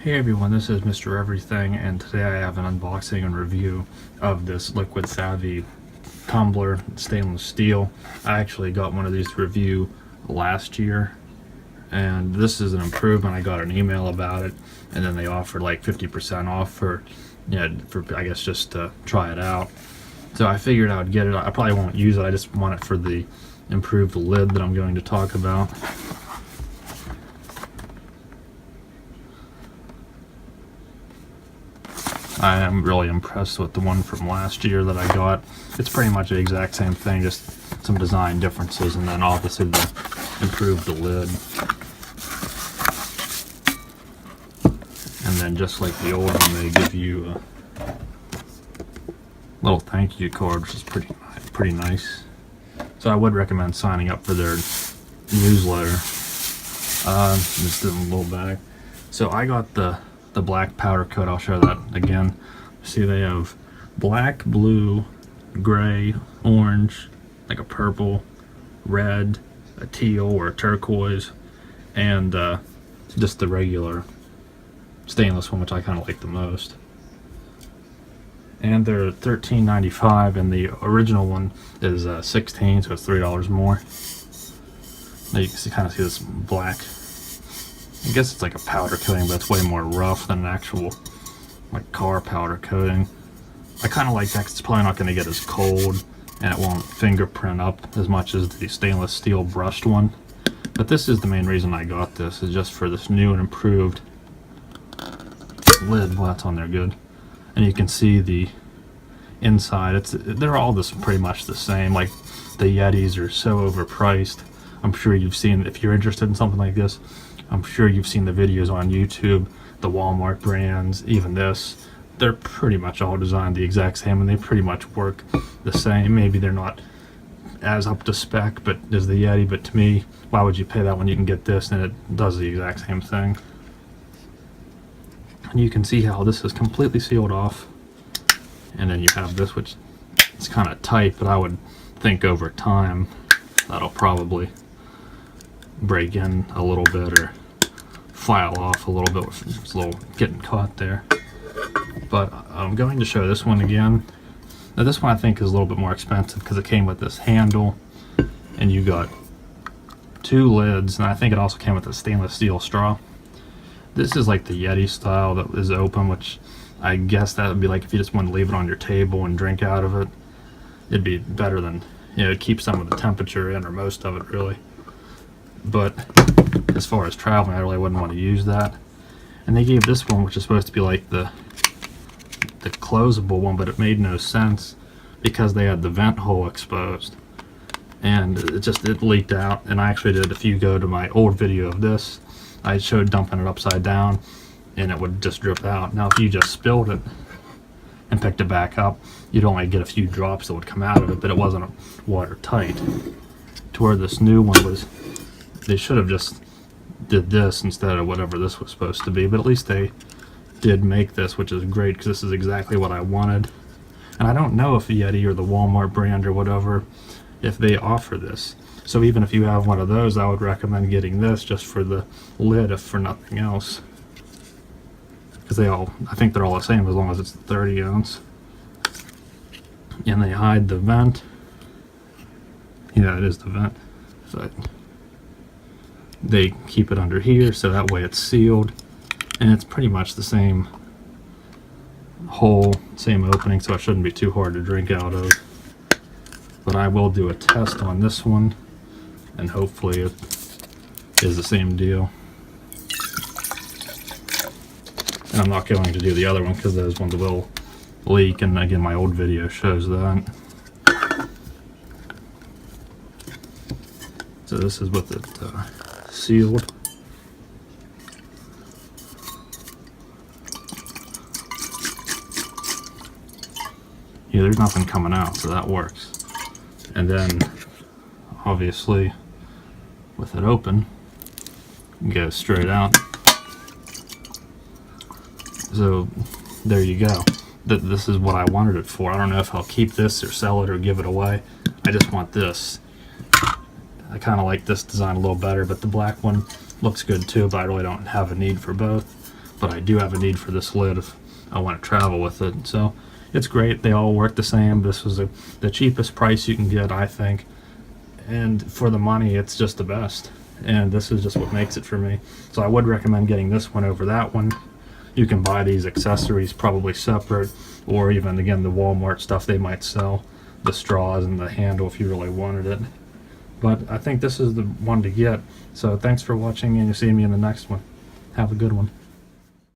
Hey everyone, this is Mr. Everything, and today I have an unboxing and review of this Liquid Savvy tumbler stainless steel. I actually got one of these to review last year, and this is an improvement. I got an email about it, and then they offered like 50% off for I guess just to try it out. So I figured I would get it. I probably won't use it, I just want it for the improved lid that I'm going to talk about. I am really impressed with the one from last year that I got. It's pretty much the exact same thing, just some design differences, and then obviously they improved the lid. And then just like the old one, they give you a little thank you card, which is pretty nice. So I would recommend signing up for their newsletter. Just in a little bag. So I got the black powder coat. I'll show that again. See, they have black, blue, gray, orange, like a purple, red, a teal or a turquoise, and just the regular stainless one, which I kind of like the most. And they're $13.95, and the original one is $16, so it's $3 more. Now you can kind of see this black. I guess it's like a powder coating, but it's way more rough than an actual like car powder coating. I kind of like that 'cause it's probably not going to get as cold, and it won't fingerprint up as much as the stainless steel brushed one. But this is the main reason I got this, is just for this new and improved lid. Well, that's on there good. And you can see the inside. They're all pretty much the same. Like the Yetis are so overpriced. I'm sure you've seen, if you're interested in something like this, I'm sure you've seen the videos on YouTube, the Walmart brands, even this. They're pretty much all designed the exact same, and they pretty much work the same. Maybe they're not as up to spec but as the Yeti, but to me, why would you pay that when you can get this and it does the exact same thing? And you can see how this is completely sealed off, and then you have this, which is kind of tight, but I would think over time that'll probably break in a little bit or file off a little bit with it's a little getting caught there. But I'm going to show this one again. Now this one I think is a little bit more expensive because it came with this handle, and you got two lids, and I think it also came with a stainless steel straw. This is like the Yeti style that is open, which I guess that would be like if you just want to leave it on your table and drink out of it. It'd be better than, it'd keep some of the temperature in, or most of it really. But as far as traveling, I really wouldn't want to use that. And they gave this one, which is supposed to be like the closable one, but it made no sense because they had the vent hole exposed, and it leaked out. And I actually did, if you go to my old video of this, I showed dumping it upside down and it would just drip out. Now if you just spilled it and picked it back up, you'd only get a few drops that would come out of it, but it wasn't watertight. To where this new one was, they should have just did this instead of whatever this was supposed to be, but at least they did make this, which is great because this is exactly what I wanted. And I don't know if Yeti or the Walmart brand or whatever, if they offer this. So even if you have one of those, I would recommend getting this just for the lid, if for nothing else. Because I think they're all the same as long as it's 30 ounce. And they hide the vent. Yeah, it is the vent. So they keep it under here, so that way it's sealed. And it's pretty much the same hole, same opening, so it shouldn't be too hard to drink out of. But I will do a test on this one, and hopefully it is the same deal. And I'm not going to do the other one because those ones will leak, and again my old video shows that. So this is with it sealed. Yeah, there's nothing coming out, so that works. And then obviously with it open, it goes straight out. So there you go. This is what I wanted it for. I don't know if I'll keep this or sell it or give it away. I just want this. I kind of like this design a little better, but the black one looks good too, but I really don't have a need for both. but I do have a need for this lid if I want to travel with it. So it's great. They all work the same. This was the cheapest price you can get, I think, and for the money it's just the best, and this is just what makes it for me. So I would recommend getting this one over that one. You can buy these accessories probably separate, or even again the Walmart stuff, they might sell the straws and the handle if you really wanted it. But I think this is the one to get. So thanks for watching, and you'll see me in the next one. Have a good one.